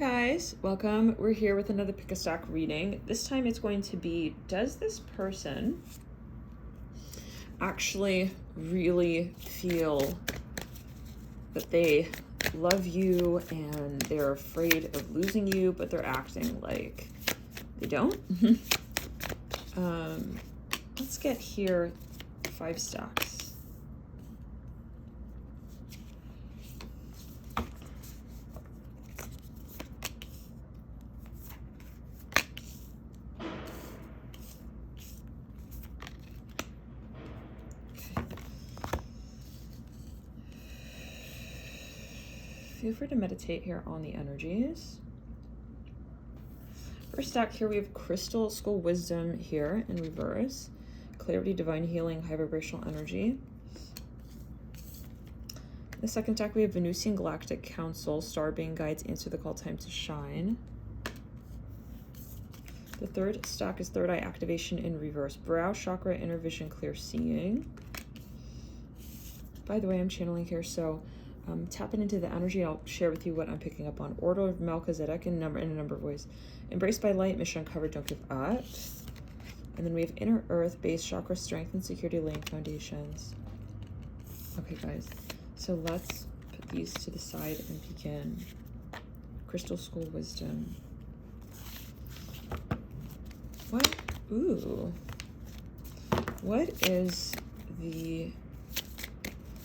Hi guys, welcome. We're here with another Pick a Stack reading. This time it's going to be, does this person actually really feel that they love you and they're afraid of losing you, but they're acting like they don't? Let's get here 5 stacks. Feel free to meditate here on the energies. First stack here, we have Crystal School Wisdom here in reverse. Clarity, Divine Healing, High Vibrational Energy. The second stack, we have Venusian Galactic Council, Star Being Guides, Answer the Call, Time to Shine. The third stack is Third Eye Activation in reverse. Brow Chakra, Inner Vision, Clear Seeing. By the way, I'm channeling here, so tapping into the energy, I'll share with you what I'm picking up on. Order of Melchizedek in a number of ways. Embraced by light, mission uncovered, don't give up. And then we have Inner Earth, Base Chakra, Strength and Security, laying foundations. Okay, guys, so let's put these to the side and begin. Crystal School Wisdom. What? Ooh. What is the...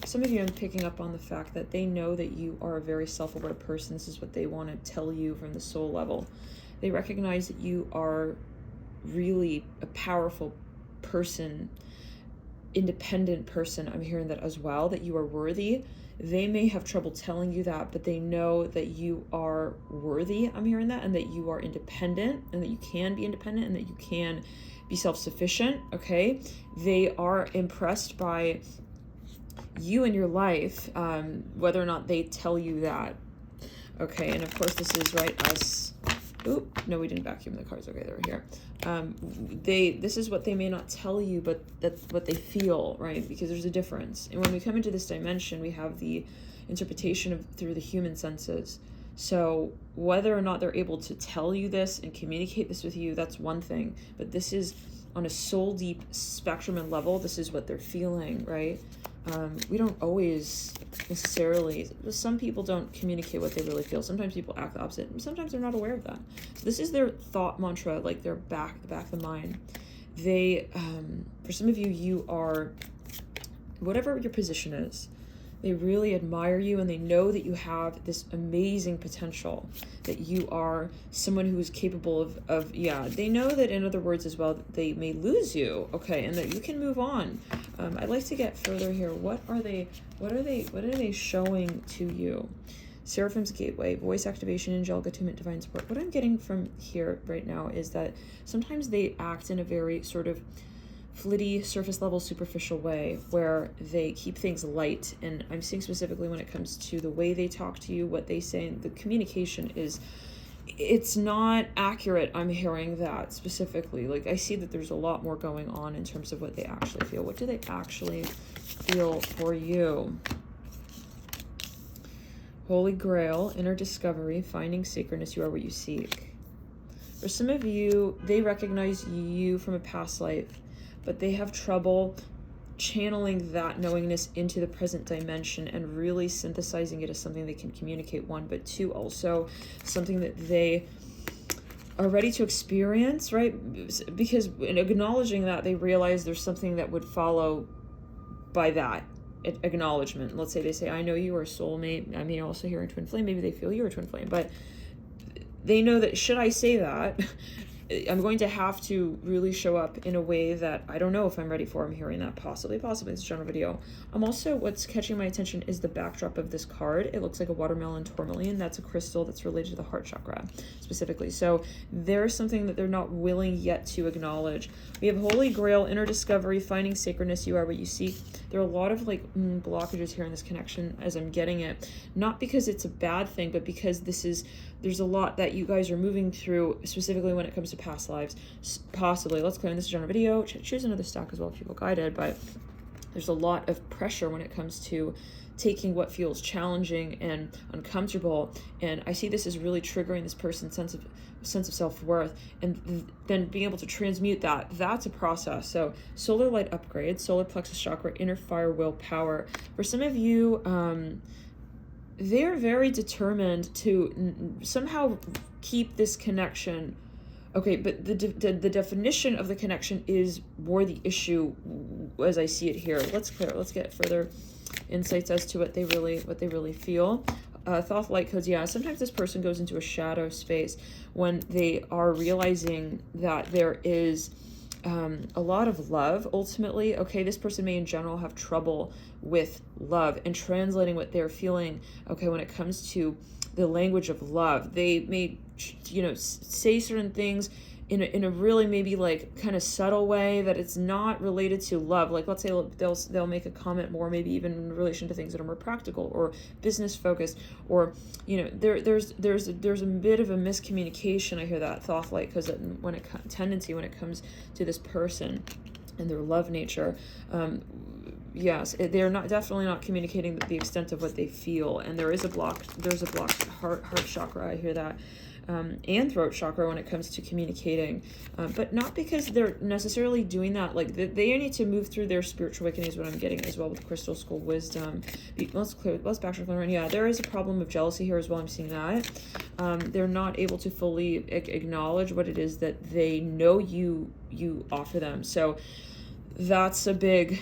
Some of you, I'm picking up on the fact that they know that you are a very self-aware person. This is what they want to tell you from the soul level. They recognize that you are really a powerful person, independent person. I'm hearing that as well, that you are worthy. They may have trouble telling you that, but they know that you are worthy. I'm hearing that, and that you are independent, and that you can be independent, and that you can be self-sufficient, okay? They are impressed by you in your life, whether or not they tell you that. Okay, and of course this is right us. Oop, no, we didn't vacuum the cards. Okay, they were here. This is what they may not tell you, but that's what they feel, right? Because there's a difference. And when we come into this dimension, we have the interpretation of through the human senses. So whether or not they're able to tell you this and communicate this with you, that's one thing. But this is on a soul deep spectrum and level. This is what they're feeling, right? We don't always necessarily, some people don't communicate what they really feel. Sometimes people act the opposite, and sometimes they're not aware of that. So this is their thought mantra, like their the back of the mind. They, for some of you, you are, whatever your position is, they really admire you, and they know that you have this amazing potential, that you are someone who is capable of they know that, in other words as well, that they may lose you, okay, and that you can move on. I'd like to get further here. What are they showing to you? Seraphim's Gateway, Voice Activation, Angelic Attunement, Divine Support. What I'm getting from here right now is that sometimes they act in a very sort of flitty, surface level, superficial way where they keep things light. And I'm seeing specifically when it comes to the way they talk to you, what they say, and the communication is, it's not accurate. I'm hearing that specifically. Like, I see that there's a lot more going on in terms of what they actually feel. What do they actually feel for you? Holy Grail, Inner Discovery, Finding Sacredness, You Are What You Seek. For some of you, they recognize you from a past life, but they have trouble channeling that knowingness into the present dimension and really synthesizing it as something they can communicate, one, but two, also something that they are ready to experience, right? Because in acknowledging that, they realize there's something that would follow by that acknowledgement. Let's say they say, I know you are a soulmate. I mean, also hearing twin flame, maybe they feel you're a twin flame, but they know that should I say that, I'm going to have to really show up in a way that I don't know if I'm ready for. I'm hearing that possibly it's a general video. I'm also, what's catching my attention is the backdrop of this card. It looks like a watermelon tourmaline. That's a crystal that's related to the heart chakra specifically. So there's something that they're not willing yet to acknowledge. We have Holy Grail, Inner Discovery, Finding Sacredness, You Are What You Seek. There are a lot of blockages here in this connection as I'm getting it. Not because it's a bad thing, but because there's a lot that you guys are moving through, specifically when it comes to past lives. Possibly, let's clear this general video. Choose another stack as well if you feel guided, but There's a lot of pressure when it comes to taking what feels challenging and uncomfortable, and I see this as really triggering this person's sense of self-worth, and then being able to transmute that's a process. So solar light upgrade, solar plexus chakra, inner fire, willpower. For some of you, they're very determined to somehow keep this connection. Okay, but the definition of the connection is more the issue as I see it here. Let's get further insights as to what they really feel. Thoth light codes, yeah, sometimes this person goes into a shadow space when they are realizing that there is a lot of love ultimately. Okay, this person may in general have trouble with love and translating what they're feeling. Okay, when it comes to the language of love, they may, say certain things in a really maybe like kind of subtle way that it's not related to love. Like, let's say they'll make a comment more maybe even in relation to things that are more practical or business focused, or there's a bit of a miscommunication. I hear that Thoth light, because when it comes to this person and their love nature, yes, they're definitely not communicating the extent of what they feel, and there's a blocked heart chakra. I hear that. And throat chakra when it comes to communicating, but not because they're necessarily doing that. Like they need to move through their spiritual awakening is what I'm getting as well with Crystal Skull wisdom. Let's backtrack on. Yeah, there is a problem of jealousy here as well. I'm seeing that they're not able to fully acknowledge what it is that they know you offer them. So that's a big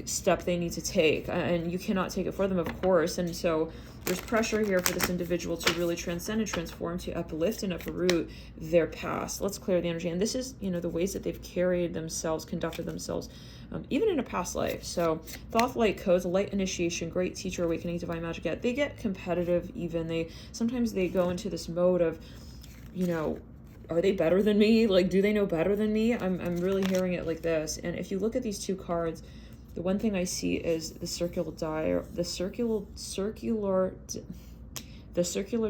step they need to take, and you cannot take it for them, of course. And so there's pressure here for this individual to really transcend and transform, to uplift and uproot their past. Let's clear the energy. And this is, the ways that they've carried themselves, conducted themselves, even in a past life. So Thoth light codes, light initiation, great teacher, awakening, divine magic. Yeah, they get competitive even. Sometimes they go into this mode of, are they better than me? Like, do they know better than me? I'm really hearing it like this. And if you look at these two cards, the one thing I see is the circular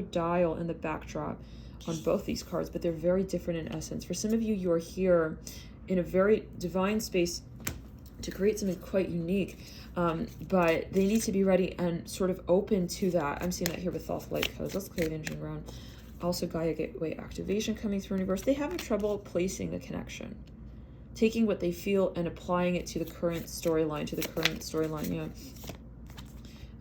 dial in the backdrop on both these cards, but they're very different in essence. For some of you, you're here in a very divine space to create something quite unique, but they need to be ready and sort of open to that. I'm seeing that here with Thoth light codes. Let's clear the energy around. Also, Gaia Gateway activation coming through in reverse. They have trouble placing the connection, taking what they feel and applying it to the current storyline, yeah.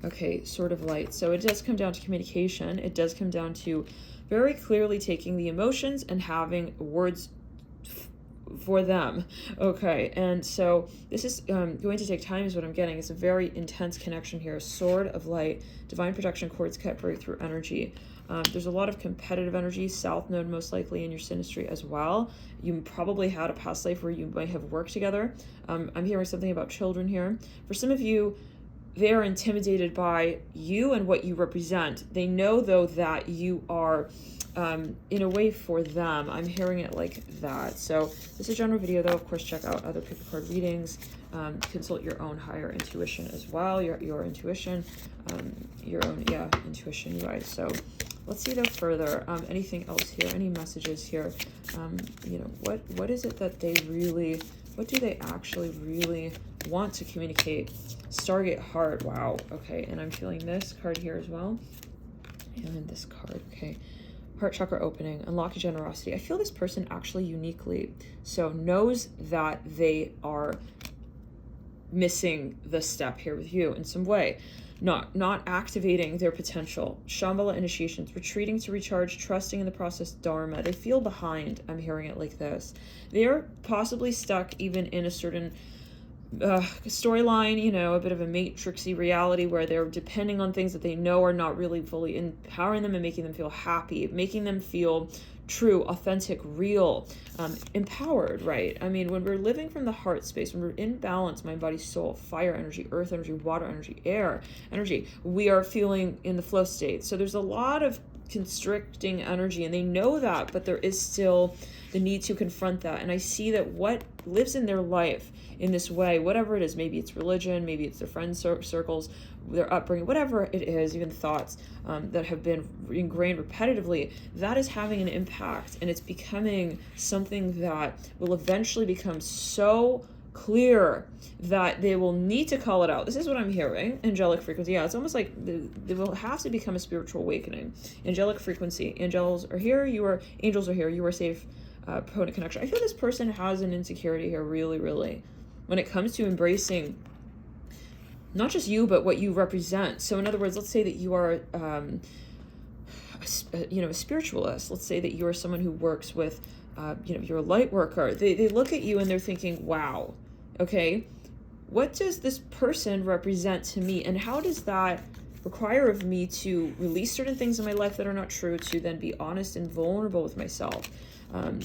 Okay, Sword of Light. So it does come down to communication. It does come down to very clearly taking the emotions and having words for them. Okay, and so this is going to take time is what I'm getting. It's a very intense connection here. Sword of Light, divine protection, cords cut, breakthrough energy. There's a lot of competitive energy, South Node most likely in your synastry as well. You probably had a past life where you might have worked together. I'm hearing something about children here. For some of you, they are intimidated by you and what you represent. They know, though, that you are, in a way, for them. I'm hearing it like that. So this is a general video, though. Of course, check out other pick a card readings. Consult your own higher intuition as well. Your intuition, your own, intuition, you guys. So let's see though further. Anything else here? Any messages here? What is it that they really, what do they actually really want to communicate? Stargate Heart. Wow. Okay, and I'm feeling this card here as well. And this card. Okay. Heart chakra opening, unlock your generosity. I feel this person actually uniquely so knows that they are missing the step here with you in some way. Not activating their potential. Shambhala initiations, retreating to recharge, trusting in the process, dharma. They feel behind. I'm hearing it like this. They're possibly stuck even in a certain storyline, a bit of a matrixy reality where they're depending on things that they know are not really fully empowering them and making them feel happy, making them feel true, authentic, real, empowered, right? I mean, when we're living from the heart space, when we're in balance, mind, body, soul, fire energy, earth energy, water energy, air energy, we are feeling in the flow state. So there's a lot of constricting energy, and they know that, but there is still the need to confront that. And I see that what lives in their life in this way, whatever it is, maybe it's religion, maybe it's their friend circles, their upbringing, whatever it is, even thoughts that have been ingrained repetitively, that is having an impact, and it's becoming something that will eventually become so clear that they will need to call it out. This is what I'm hearing. Angelic frequency. Yeah, it's almost like there will have to become a spiritual awakening. Angelic frequency. Angels are here. Angels are here. You are safe. Opponent connection. I feel this person has an insecurity here, really, really, when it comes to embracing not just you, but what you represent. So in other words, let's say that you are, a spiritualist. Let's say that you are someone who works with, you're a light worker. They look at you and they're thinking, wow, okay, what does this person represent to me? And how does that require of me to release certain things in my life that are not true, to then be honest and vulnerable with myself?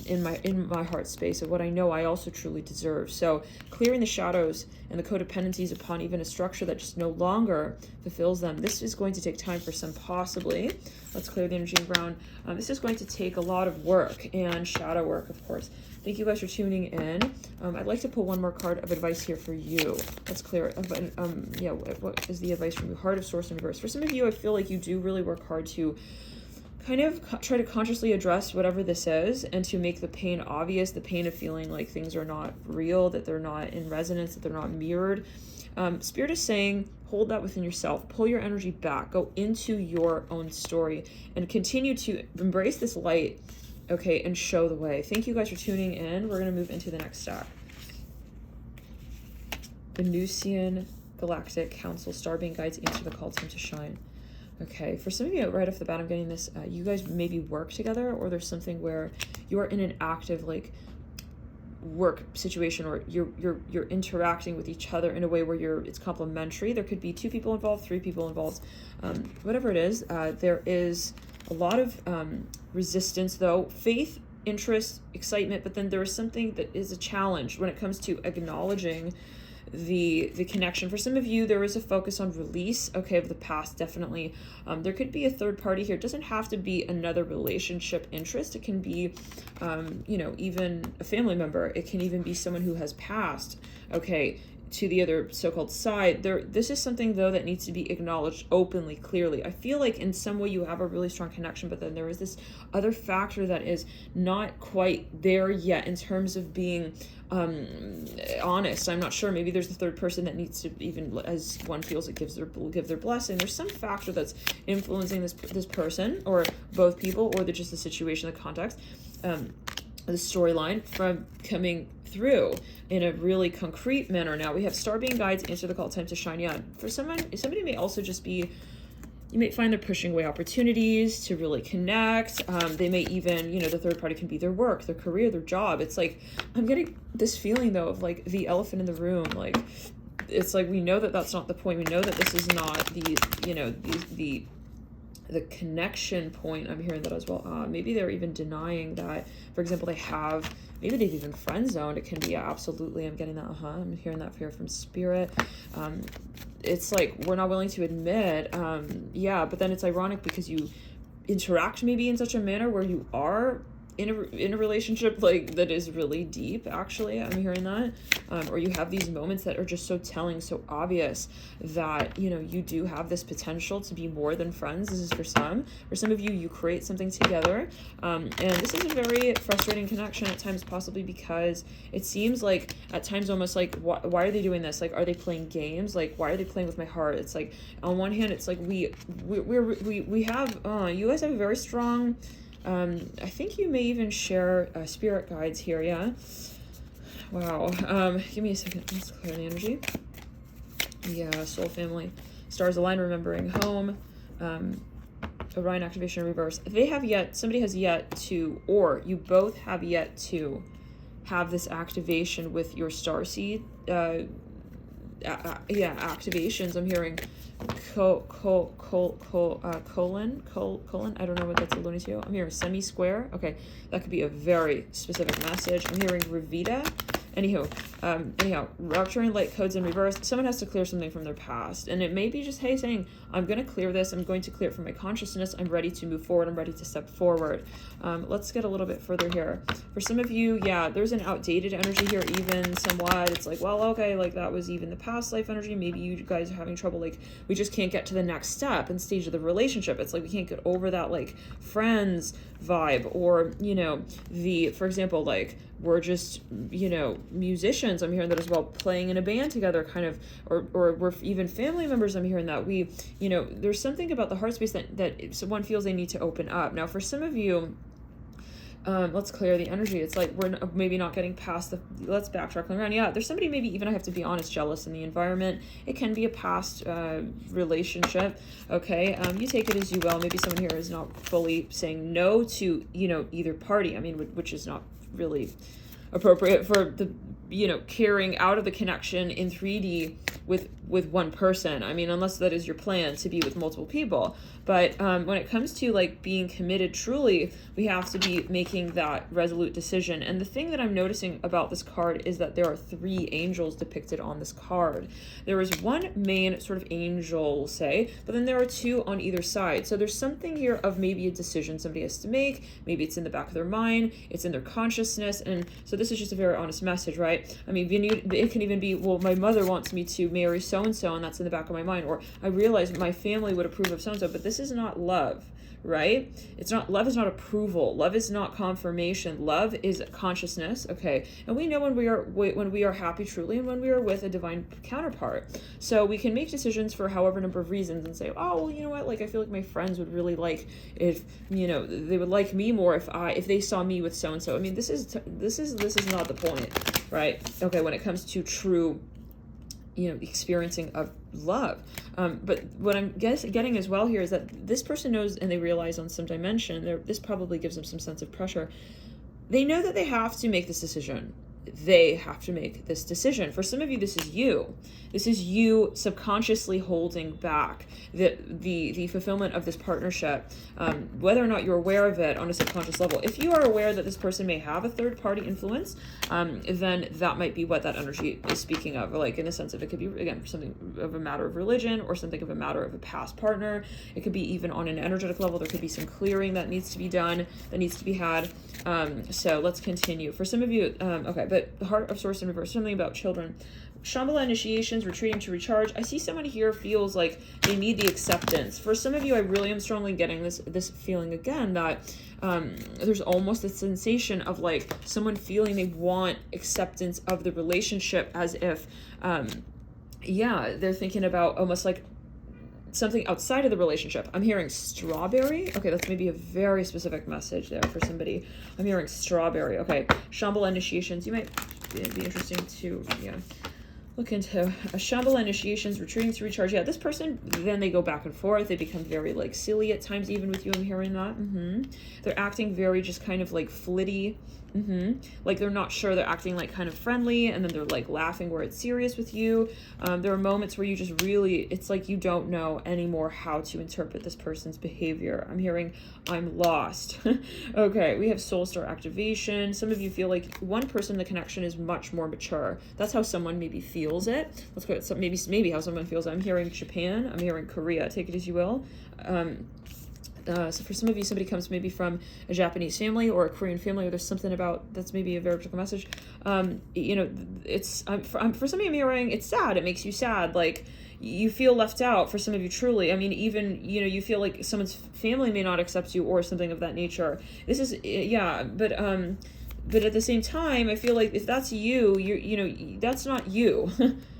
In my heart space of what I know I also truly deserve. So clearing the shadows and the codependencies upon even a structure that just no longer fulfills them. This is going to take time for some, possibly. Let's clear the energy around. This is going to take a lot of work and shadow work, of course. Thank you guys for tuning in. I'd like to pull one more card of advice here for you. Let's clear it. What is the advice from you? Heart of Source in reverse. For some of you, I feel like you do really work hard to kind of try to consciously address whatever this is, and to make the pain obvious, the pain of feeling like things are not real, that they're not in resonance, that they're not mirrored. Spirit is saying, hold that within yourself, pull your energy back, go into your own story, and continue to embrace this light, okay, and show the way. Thank you guys for tuning in. We're going to move into the next stack. Venusian Galactic Council, Star Being Guides, Answer the Call, Time to Shine. Okay, for some of you, right off the bat, I'm getting this, you guys maybe work together, or there's something where you are in an active, like, work situation, or you're interacting with each other in a way where it's complementary. There could be 2 people involved, 3 people involved, whatever it is. There is a lot of resistance, though, faith, interest, excitement, but then there is something that is a challenge when it comes to acknowledging the connection. For some of you, there is a focus on release, okay, of the past, definitely. There could be a third party here. It doesn't have to be another relationship interest. It can be, even a family member. It can even be someone who has passed, okay, to the other so-called side. This is something, though, that needs to be acknowledged openly, clearly. I feel like in some way you have a really strong connection, but then there is this other factor that is not quite there yet in terms of being honest. I'm not sure. Maybe there's the third person that needs to, even as one feels it, give their blessing. There's some factor that's influencing this person, or both people, or just the situation, the context, the storyline from coming through in a really concrete manner. Now we have Star Being Guides, Answer the Call, Time to Shine. Yeah, for somebody may also just be, you may find they're pushing away opportunities to really connect. They may even, the third party can be their work, their career, their job. It's like, I'm getting this feeling, though, of like the elephant in the room. Like, it's like, we know that that's not the point. We know that this is not the connection point. I'm hearing that as well. Maybe they're even denying that. For example, maybe they've even friend zoned. It can be, absolutely. I'm getting that. I'm hearing that here from Spirit. It's like, we're not willing to admit. But then it's ironic because you interact maybe in such a manner where you are in a relationship like that is really deep, actually. I'm hearing that. Or you have these moments that are just so telling, so obvious that, you do have this potential to be more than friends. This is for some. For some of you, you create something together. And this is a very frustrating connection at times, possibly because it seems like at times almost like, why are they doing this? Like, are they playing games? Like, why are they playing with my heart? It's like, on one hand, it's like we have, you guys have a very strong, I think you may even share spirit guides here, yeah? Wow. Give me a second. Let's clear the energy. Yeah, soul family. Stars align, remembering home. Orion activation in reverse. Somebody has yet to, or you both have yet to have this activation with your starseed. Activations. I'm hearing colon. I don't know what that's alluding to. I'm hearing semi-square. Okay, that could be a very specific message. I'm hearing Revita. Anyhow, rupturing light codes in reverse. Someone has to clear something from their past, and it may be just, hey, saying, I'm going to clear this. I'm going to clear it from my consciousness. I'm ready to move forward. I'm ready to step forward. Let's get a little bit further here. For some of you, there's an outdated energy here, even somewhat. It's like, well, okay, like that was even the past life energy. Maybe you guys are having trouble. Like, we just can't get to the next step and stage of the relationship. It's like we can't get over that, like, friends vibe, or, for example, like, we're just, you know, musicians. I'm hearing that as well, playing in a band together, kind of, or we're even family members. I'm hearing that we, you know, there's something about the heart space that someone feels they need to open up. Now, for some of you, let's clear the energy. It's like we're maybe not getting past the, let's backtrack around. Yeah, there's somebody, maybe even, I have to be honest, jealous in the environment. It can be a past relationship. Okay, you take it as you will. Maybe someone here is not fully saying no to, you know, either party. I mean, which is not really appropriate for the, you know, carrying out of the connection in 3D with one person. I mean, unless that is your plan, to be with multiple people. But when it comes to like being committed truly, we have to be making that resolute decision. And the thing that I'm noticing about this card is that there are 3 angels depicted on this card. There is one main sort of angel, we'll say, but then there are 2 on either side. So there's something here of maybe a decision somebody has to make. Maybe it's in the back of their mind, it's in their consciousness. And so this is just a very honest message, right? I mean, it can even be, well, my mother wants me to marry so-and-so, and that's in the back of my mind. Or I realize my family would approve of so-and-so, but this is not love, right? It's not, love is not approval. Love is not confirmation. Love is consciousness, okay? And we know when we are happy truly and when we are with a divine counterpart. So we can make decisions for however number of reasons and say, oh, well, you know what? Like, I feel like my friends would really like if, you know, they would like me more if they saw me with so-and-so. I mean, this is not the point, right? Okay, when it comes to true, you know, experiencing of love. But what I'm getting as well here is that this person knows, and they realize on some dimension, this probably gives them some sense of pressure. They know that they have to make this decision. They have to make this decision. For some of you, this is you. This is you subconsciously holding back the fulfillment of this partnership, whether or not you're aware of it on a subconscious level. If you are aware that this person may have a third-party influence, then that might be what that energy is speaking of. Like, in the sense of, it could be, again, something of a matter of religion or something of a matter of a past partner. It could be even on an energetic level. There could be some clearing that needs to be done, that needs to be had. So let's continue. For some of you, okay, but the Heart of Source in reverse, something about children. Shambhala initiations, retreating to recharge. I see someone here feels like they need the acceptance. For some of you, I really am strongly getting this feeling again that there's almost a sensation of like someone feeling they want acceptance of the relationship, as if, yeah, they're thinking about almost like something outside of the relationship. I'm hearing strawberry. Okay, that's maybe a very specific message there for somebody. I'm hearing strawberry. Okay, Shambhala initiations. You might be interesting to, yeah, look into Shambhala initiations, retreating to recharge. Yeah, this person, then they go back and forth. They become very like silly at times, even with you. I'm hearing that. They're acting very just kind of like flitty. Like they're not sure. They're acting like kind of friendly, and then they're like laughing where it's serious with you. There are moments where you just really, it's like you don't know anymore how to interpret this person's behavior. I'm hearing, I'm lost. Okay, we have soul star activation. Some of you feel like one person in the connection is much more mature. That's how someone maybe feels it. Let's go. So maybe how someone feels it. I'm hearing Japan. I'm hearing Korea. Take it as you will. So for some of you, somebody comes maybe from a Japanese family or a Korean family, or there's something about that's maybe a very particular message. You know, it's for some of you, I'm hearing it's sad. It makes you sad. Like you feel left out. For some of you, truly. I mean, even, you know, you feel like someone's family may not accept you or something of that nature. This is, yeah, but at the same time, I feel like if that's you, you know, that's not you.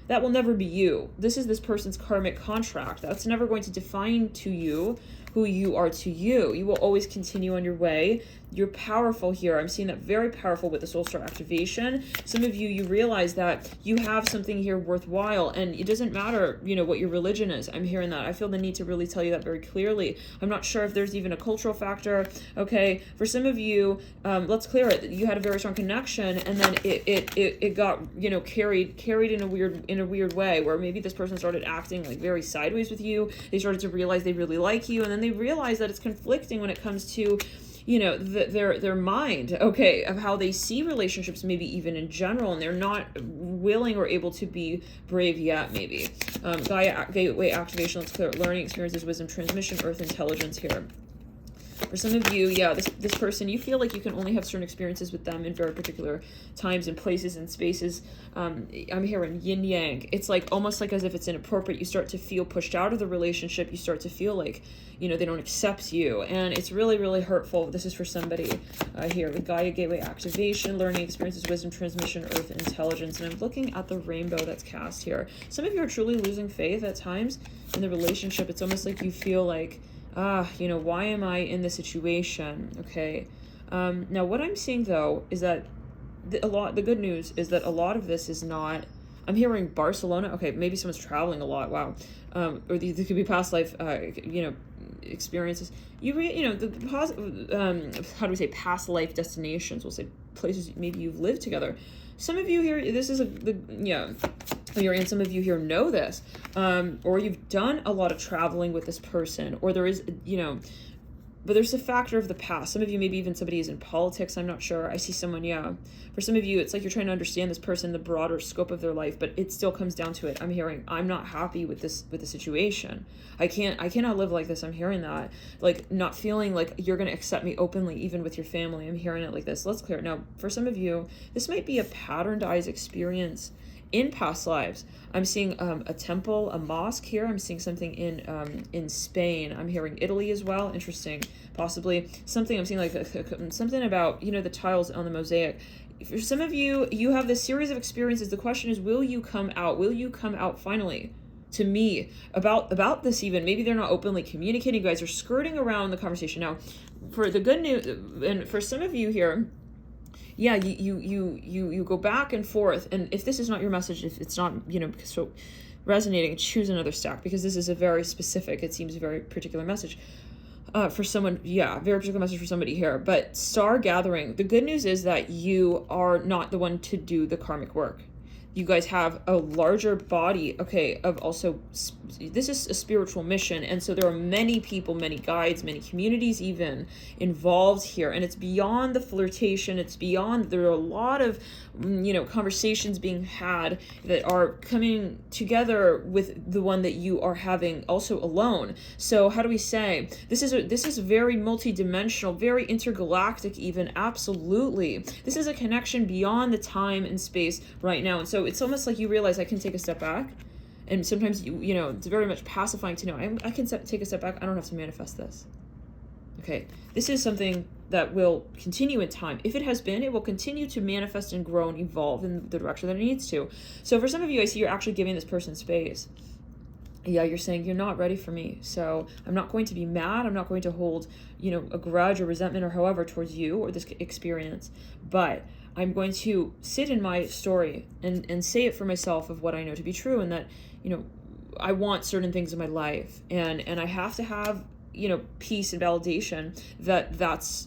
That will never be you. This is this person's karmic contract. That's never going to define to you who you are to you. You will always continue on your way. You're powerful here. I'm seeing that very powerful with the soul star activation. Some of you, you realize that you have something here worthwhile, and it doesn't matter, you know, what your religion is. I'm hearing that. I feel the need to really tell you that very clearly. I'm not sure if there's even a cultural factor. Okay, for some of you, let's clear it. You had a very strong connection, and then it got, you know, carried in a weird way, where maybe this person started acting like very sideways with you. They started to realize they really like you, and then they realize that it's conflicting when it comes to, you know, their mind, okay, of how they see relationships, maybe even in general, and they're not willing or able to be brave yet, maybe. Gaia gateway activation, let's clear it. Learning experiences, wisdom transmission, earth intelligence here. For some of you, yeah, this person, you feel like you can only have certain experiences with them in very particular times and places and spaces. I'm hearing yin yang. It's like almost like as if it's inappropriate. You start to feel pushed out of the relationship. You start to feel like, you know, they don't accept you, and it's really, really hurtful. This is for somebody here with Gaia Gateway activation, learning experiences, wisdom transmission, earth intelligence, and I'm looking at the rainbow that's cast here. Some of you are truly losing faith at times in the relationship. It's almost like you feel like, you know, why am I in this situation? Okay. Now what I'm seeing though is that the good news is that a lot of this is not, I'm hearing Barcelona. Okay, maybe someone's traveling a lot. Wow. Or these could be past life, you know, experiences. You know, how do we say, past life destinations? We'll say places maybe you've lived together. Some of you here, this is and some of you here know this, or you've done a lot of traveling with this person, or there is, you know, but there's a factor of the past. Some of you, maybe even somebody is in politics, I'm not sure. I see someone, yeah. For some of you, it's like you're trying to understand this person, the broader scope of their life, but it still comes down to it. I'm hearing, I'm not happy with the situation. I cannot live like this. I'm hearing that. Like, not feeling like you're going to accept me openly, even with your family. I'm hearing it like this. Let's clear it. Now, for some of you, this might be a patterned-eyes experience in past lives. I'm seeing a temple, a mosque here. I'm seeing something in Spain. I'm hearing Italy as well. Interesting. Possibly something I'm seeing like something about, you know, the tiles on the mosaic. For some of you, you have this series of experiences. The question is, will you come out? Will you come out finally to me about this? Even maybe they're not openly communicating. You guys are skirting around the conversation. Now, for the good news, and for some of you here, yeah, you go back and forth, and if this is not your message, if it's not, you know, so resonating, choose another stack, because this is a very specific, it seems a very particular message for someone. Yeah, very particular message for somebody here. But star gathering, the good news is that you are not the one to do the karmic work. You guys have a larger body, okay, of also, this is a spiritual mission. And so there are many people, many guides, many communities even involved here. And it's beyond the flirtation. It's beyond, there are a lot of, you know, conversations being had that are coming together with the one that you are having also alone. So how do we say, this is very multidimensional, very intergalactic even, absolutely. This is a connection beyond the time and space right now. And so it's almost like you realize I can take a step back, and sometimes you know, it's very much pacifying to know I can take a step back. I don't have to manifest this. Okay, this is something that will continue in time. If it has been, it will continue to manifest and grow and evolve in the direction that it needs to. So for some of you, I see you're actually giving this person space. Yeah, you're saying you're not ready for me, so I'm not going to be mad. I'm not going to hold, you know, a grudge or resentment or however towards you or this experience, but I'm going to sit in my story and say it for myself of what I know to be true, and that, you know, I want certain things in my life, and I have to have, you know, peace and validation that that's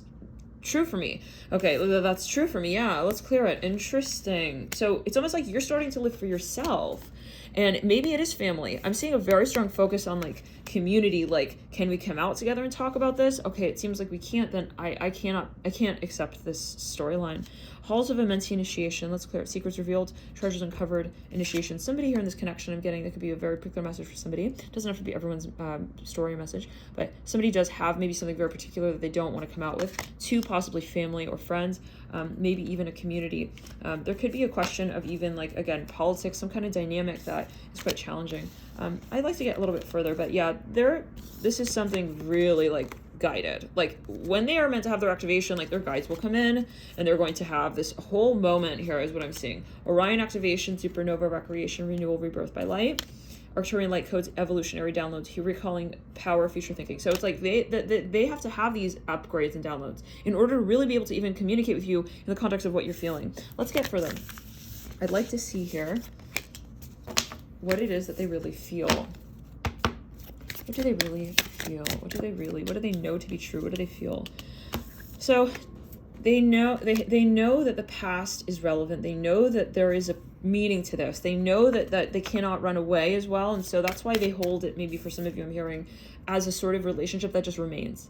true for me. Okay, that's true for me. Yeah, let's clear it. Interesting. So it's almost like you're starting to live for yourself. And maybe it is family. I'm seeing a very strong focus on like community. Like, can we come out together and talk about this? Okay, it seems like we can't. Then I can't accept this storyline. Halls of immense initiation. Let's clear it. Secrets revealed, treasures uncovered, initiation. Somebody here in this connection I'm getting, that could be a very particular message for somebody. It doesn't have to be everyone's story or message, but somebody does have maybe something very particular that they don't want to come out with to possibly family or friends, maybe even a community. There could be a question of even like, again, politics, some kind of dynamic that is quite challenging. I'd like to get a little bit further, but yeah, this is something really like guided. Like when they are meant to have their activation, like their guides will come in and they're going to have this whole moment here is what I'm seeing. Orion activation, supernova recreation, renewal, rebirth by light, Arcturian light codes, evolutionary downloads, here recalling power, future thinking. So it's like they have to have these upgrades and downloads in order to really be able to even communicate with you in the context of what you're feeling. Let's get further. I'd like to see here what it is that they really feel. What do they really feel? What do they know to be true? What do they feel? So they know that the past is relevant. They know that there is a meaning to this. They know that they cannot run away as well. And so that's why they hold it, maybe for some of you I'm hearing, as a sort of relationship that just remains.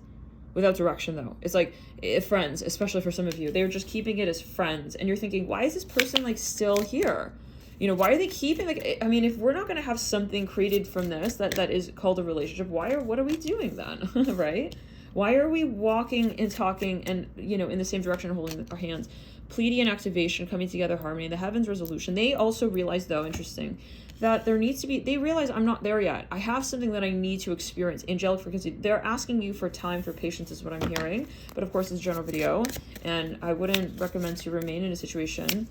Without direction though. It's like friends, especially for some of you. They're just keeping it as friends. And you're thinking, why is this person like still here? You know, why are they keeping, like, I mean, if we're not going to have something created from this that is called a relationship, what are we doing then, right? Why are we walking and talking and, you know, in the same direction, holding our hands? Pleiadian activation, coming together, harmony, the heavens resolution. They also realize, though, interesting, that there needs to be, they realize I'm not there yet. I have something that I need to experience. Angelic frequency. They're asking you for time, for patience is what I'm hearing. But of course, it's a general video. And I wouldn't recommend to remain in a situation,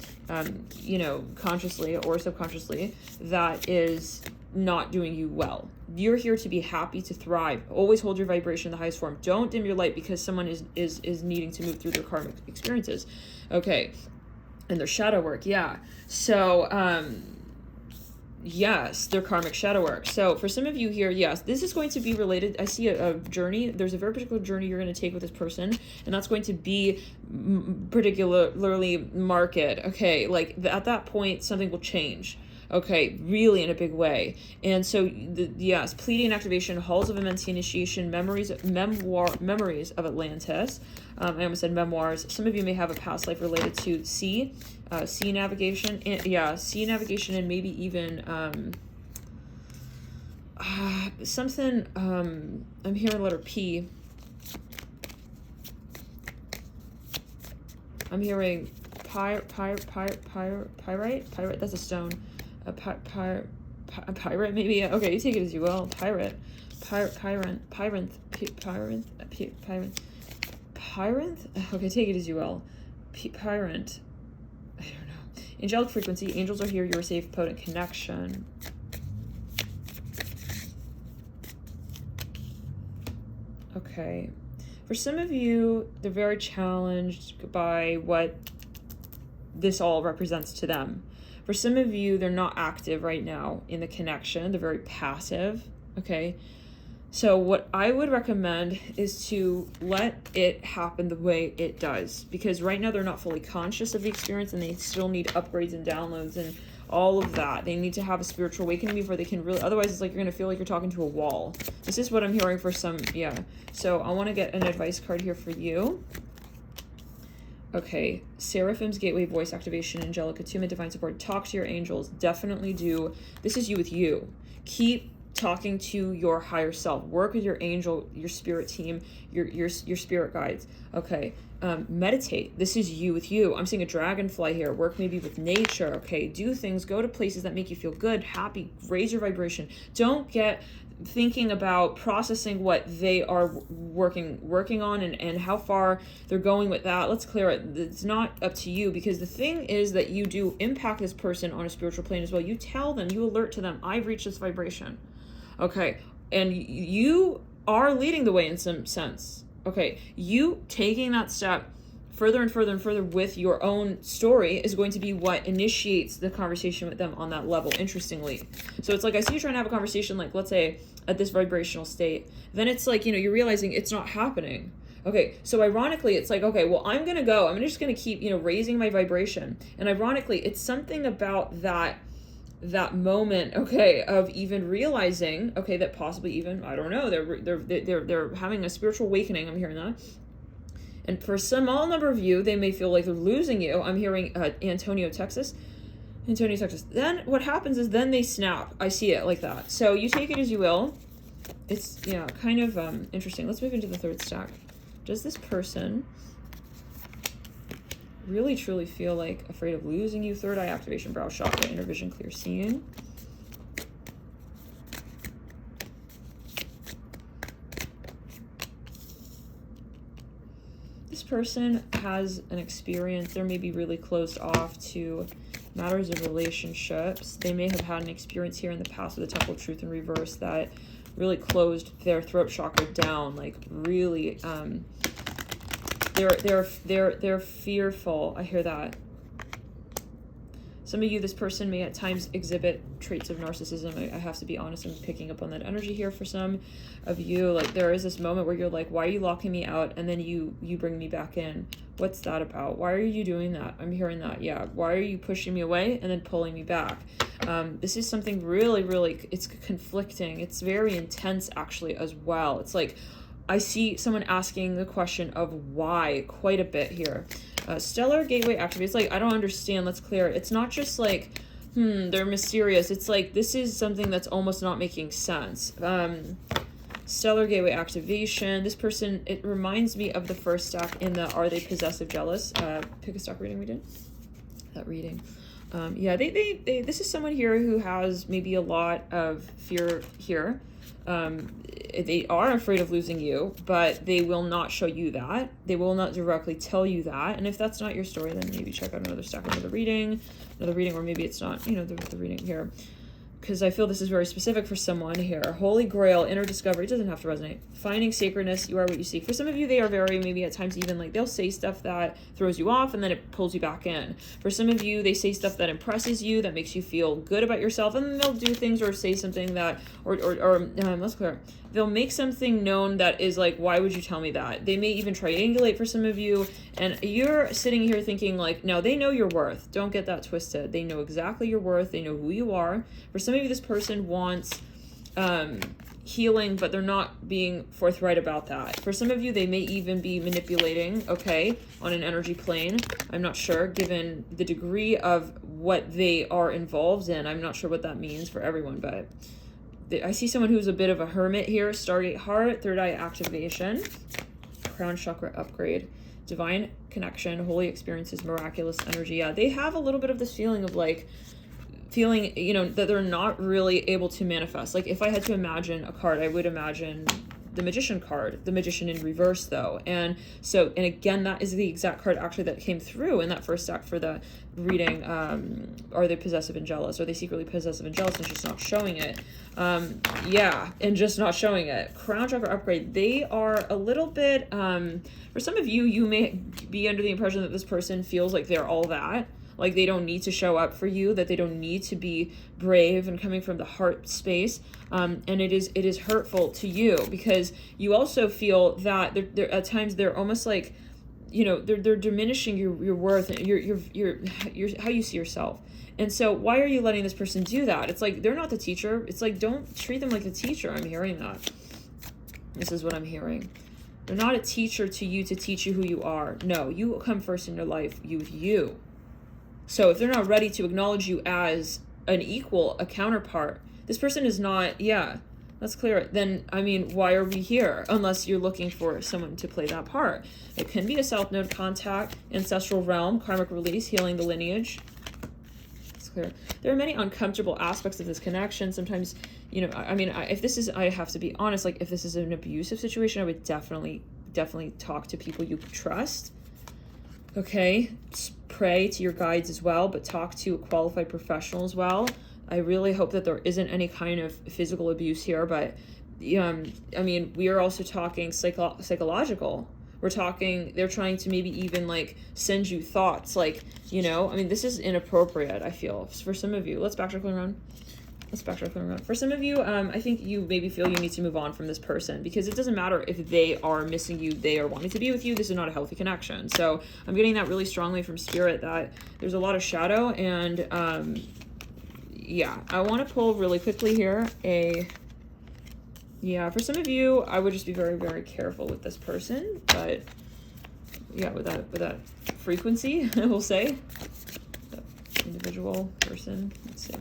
you know, consciously or subconsciously, that is not doing you well. You're here to be happy, to thrive. Always hold your vibration in the highest form. Don't dim your light because someone is needing to move through their karmic experiences. Okay. And their shadow work. Yeah. So, yes, their karmic shadow work. So for some of you here, yes, this is going to be related. I see a journey. There's a very particular journey you're going to take with this person, and that's going to be particularly marked. Okay, like at that point, something will change. Okay, really in a big way. And so, yes, Pleiadian activation, halls of immense initiation, memories of Atlantis. I almost said memoirs. Some of you may have a past life related to sea navigation, and sea navigation, and maybe even something. I'm hearing letter P. I'm hearing pyrite. That's a stone. A pirate, maybe. Okay, you take it as you will. Pyrite. Okay, take it as you will. Pyrant. I don't know. Angelic frequency. Angels are here. You're a safe, potent connection. Okay. For some of you, they're very challenged by what this all represents to them. For some of you, they're not active right now in the connection. They're very passive, okay? So what I would recommend is to let it happen the way it does. Because right now, they're not fully conscious of the experience, and they still need upgrades and downloads and all of that. They need to have a spiritual awakening before they can really, otherwise it's like you're going to feel like you're talking to a wall. This is what I'm hearing for some, yeah. So I want to get an advice card here for you. Okay, Seraphim's Gateway, voice activation, angelic attunement, divine support. Talk to your angels. Definitely do. This is you with you. Keep talking to your higher self. Work with your angel, your spirit team, your spirit guides. Okay, meditate. This is you with you. I'm seeing a dragonfly here. Work maybe with nature. Okay, do things. Go to places that make you feel good, happy. Raise your vibration. Don't get thinking about processing what they are working on and how far they're going with that. Let's clear it. It's not up to you, because the thing is that you do impact this person on a spiritual plane as well. You tell them, you alert to them, I've reached this vibration. Okay, and you are leading the way in some sense. Okay, you taking that step further and further and further with your own story is going to be what initiates the conversation with them on that level, interestingly. So it's like, I see you trying to have a conversation, like, let's say, at this vibrational state. Then it's like, you know, you're realizing it's not happening. Okay, so ironically, it's like, okay, well, I'm just going to keep, you know, raising my vibration. And ironically, it's something about that moment, okay, of even realizing, okay, that possibly even, I don't know, they're having a spiritual awakening. I'm hearing that. And for a small number of you, they may feel like they're losing you. I'm hearing Antonio, Texas. Then what happens is then they snap. I see it like that. So you take it as you will. It's, yeah, kind of interesting. Let's move into the third stack. Does this person really truly feel like afraid of losing you? Third eye activation, brow chakra, inner vision, clear seeing. This person has an experience. They're maybe really closed off to matters of relationships. They may have had an experience here in the past with the Temple of Truth in reverse that really closed their throat chakra down, like really they're fearful. I hear that. Some of you, this person may at times exhibit traits of narcissism. I have to be honest, I'm picking up on that energy here for some of you. Like, there is this moment where you're like, why are you locking me out? And then you bring me back in. What's that about? Why are you doing that? I'm hearing that. Yeah. Why are you pushing me away and then pulling me back? This is something really, really, it's conflicting. It's very intense actually as well. It's like, I see someone asking the question of why quite a bit here. Stellar Gateway activates. Like, I don't understand. Let's clear it. It's not just like, they're mysterious. It's like, this is something that's almost not making sense. Stellar Gateway activation. This person, it reminds me of the first stack in the Are They Possessive Jealous? Pick a stock reading we did. That reading. Yeah, this is someone here who has maybe a lot of fear here. They are afraid of losing you, but they will not show you that. They will not directly tell you that. And if that's not your story, then maybe check out another stack, another reading, or maybe it's not, the reading here. Because I feel this is very specific for someone here. Holy Grail, inner discovery. It doesn't have to resonate. Finding sacredness, you are what you seek. For some of you, they are very, maybe at times even like they'll say stuff that throws you off and then it pulls you back in. For some of you, they say stuff that impresses you, that makes you feel good about yourself, and then they'll do things or say something that, let's clear. They'll make something known that is like, why would you tell me that? They may even triangulate for some of you, and you're sitting here thinking like, no, they know your worth. Don't get that twisted. They know exactly your worth. They know who you are. For some of you, this person wants healing, but they're not being forthright about that. For some of you, they may even be manipulating, okay, on an energy plane. I'm not sure, given the degree of what they are involved in. I'm not sure what that means for everyone, but I see someone who's a bit of a hermit here. Stargate Heart, third eye activation, crown chakra upgrade, divine connection, holy experiences, miraculous energy. Yeah, they have a little bit of this feeling of like, that they're not really able to manifest. Like if I had to imagine a card, I would imagine the Magician card, the Magician in reverse though. And again, that is the exact card actually that came through in that first stack for the reading. Are they possessive and jealous? Are they secretly possessive and jealous and just not showing it? And just not showing it. Crown chakra upgrade. They are a little bit, for some of you, you may be under the impression that this person feels like they're all that. Like they don't need to show up for you, that they don't need to be brave and coming from the heart space. And it is hurtful to you because you also feel that they're at times they're almost like, they're diminishing your worth and your how you see yourself. And so why are you letting this person do that? It's like, they're not the teacher. It's like, don't treat them like the teacher. I'm hearing that. This is what I'm hearing. They're not a teacher to you to teach you who you are. No, you come first in your life, you. So if they're not ready to acknowledge you as an equal, a counterpart, this person is not, let's clear it. Then, why are we here? Unless you're looking for someone to play that part. It can be a South Node contact, ancestral realm, karmic release, healing the lineage. It's clear. There are many uncomfortable aspects of this connection. Sometimes, if this is, I have to be honest, like if this is an abusive situation, I would definitely talk to people you trust. Okay, pray to your guides as well, but talk to a qualified professional as well. I really hope that there isn't any kind of physical abuse here, but we are also talking psychological. We're talking, they're trying to maybe even like send you thoughts like, this is inappropriate, I feel, for some of you. Let's backtrack around. For some of you, I think you maybe feel you need to move on from this person because it doesn't matter if they are missing you, they are wanting to be with you. This is not a healthy connection. So I'm getting that really strongly from Spirit that there's a lot of shadow and I want to pull really quickly here for some of you, I would just be very, very careful with this person, but with that frequency, I will say, that individual person, let's see.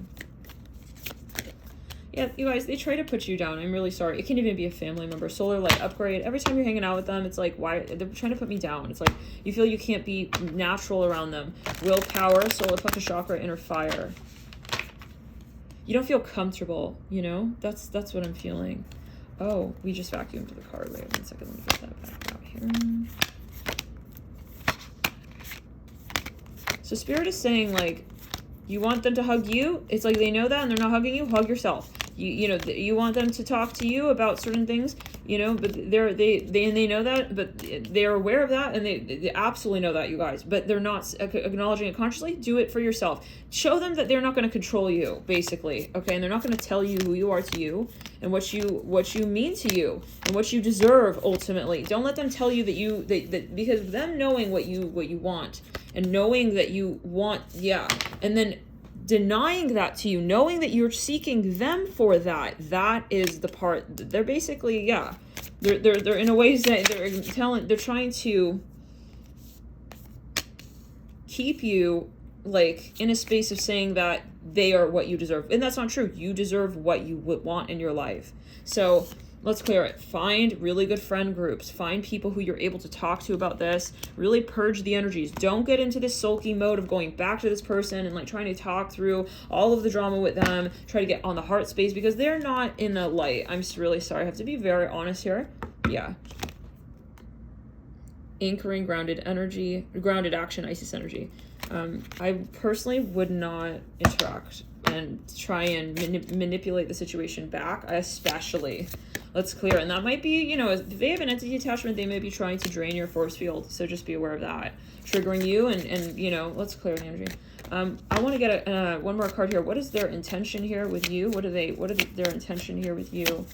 Yeah, you guys, they try to put you down. I'm really sorry. It can even be a family member. Solar light upgrade. Every time you're hanging out with them, it's like, why? They're trying to put me down. It's like, you feel you can't be natural around them. Willpower, solar plexus chakra, inner fire. You don't feel comfortable, That's what I'm feeling. Oh, we just vacuumed the card. Wait 1 second. Let me get that back out here. So Spirit is saying, like, you want them to hug you. It's like they know that and they're not hugging you. Hug yourself. You want them to talk to you about certain things, but they know that, but they're aware of that and they absolutely know that, you guys, but they're not acknowledging it consciously. Do it for yourself. Show them that they're not going to control you, basically, okay? And they're not going to tell you who you are to you and what you mean to you and what you deserve ultimately. Don't let them tell you that because them knowing what you want and knowing that you want, and then denying that to you, knowing that you're seeking them for that is the part they're basically, they're in a ways that they're trying to keep you like in a space of saying that they are what you deserve, and that's not true. You deserve what you would want in your life. So Let's clear it. Find really good friend groups. Find people who you're able to talk to about this. Really purge the energies. Don't get into this sulky mode of going back to this person and like trying to talk through all of the drama with them. Try to get on the heart space because they're not in the light. I'm just really sorry. I have to be very honest here. Yeah. Anchoring, grounded energy, grounded action, Isis energy. I personally would not interact and try and manipulate the situation back, especially. Let's clear. And that might be, you know, if they have an entity attachment, they may be trying to drain your force field. So just be aware of that. Triggering you and you know, let's clear the energy. I want to get one more card here. What is their intention here with you? What are their intention here with you?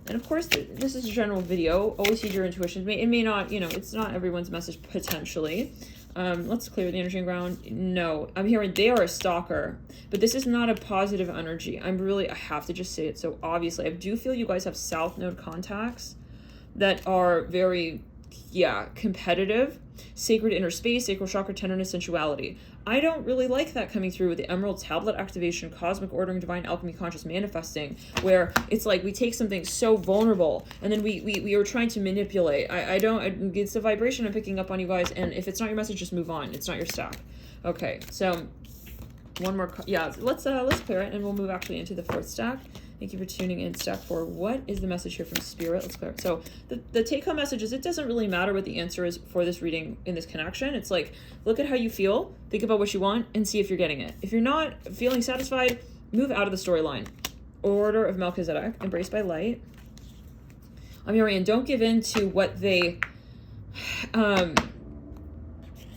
And of course, this is a general video. Always use your intuition. It may not, you know, it's not everyone's message potentially. Let's clear the energy and ground. No, I'm hearing they are a stalker, but this is not a positive energy. I have to just say it so obviously. I do feel you guys have South Node contacts that are very, competitive. Sacred inner space, sacral chakra, tenderness, sensuality. I don't really like that coming through with the Emerald Tablet activation, cosmic ordering, divine alchemy, conscious manifesting, where it's like we take something so vulnerable and then we are trying to manipulate. I don't, it's the vibration I'm picking up on you guys, and if it's not your message, just move on. It's not your stack. Okay, so one more, let's clear it and we'll move actually into the fourth stack. Thank you for tuning in, stack 4. What is the message here from Spirit? Let's clear it. So the take-home message is it doesn't really matter what the answer is for this reading in this connection. It's like, look at how you feel, think about what you want, and see if you're getting it. If you're not feeling satisfied, move out of the storyline. Order of Melchizedek, embraced by light. Amirian, don't give in to what they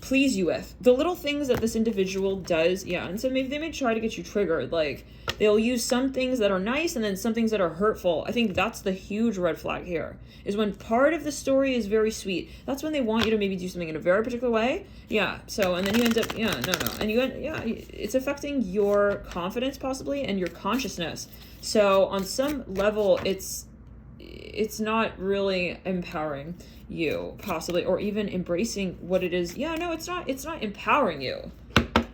please you with. The little things that this individual does, and so maybe they may try to get you triggered. Like, they'll use some things that are nice and then some things that are hurtful. I think that's the huge red flag here, is when part of the story is very sweet. That's when they want you to maybe do something in a very particular way. So, and then you end up, and it's affecting your confidence possibly and your consciousness. So on some level, it's not really empowering you possibly, or even embracing what it is. It's not empowering you.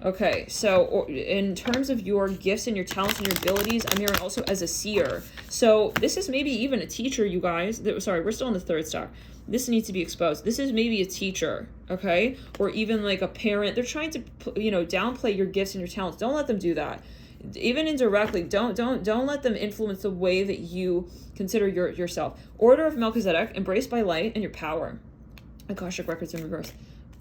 Okay, so in terms of your gifts and your talents and your abilities, I'm hearing also as a seer. So this is maybe even a teacher, you guys. Sorry, we're still in the third stack. This needs to be exposed. This is maybe a teacher, okay? Or even like a parent. They're trying to, downplay your gifts and your talents. Don't let them do that. Even indirectly, don't let them influence the way that you consider yourself. Order of Melchizedek, embraced by light and your power. Akashic records in reverse.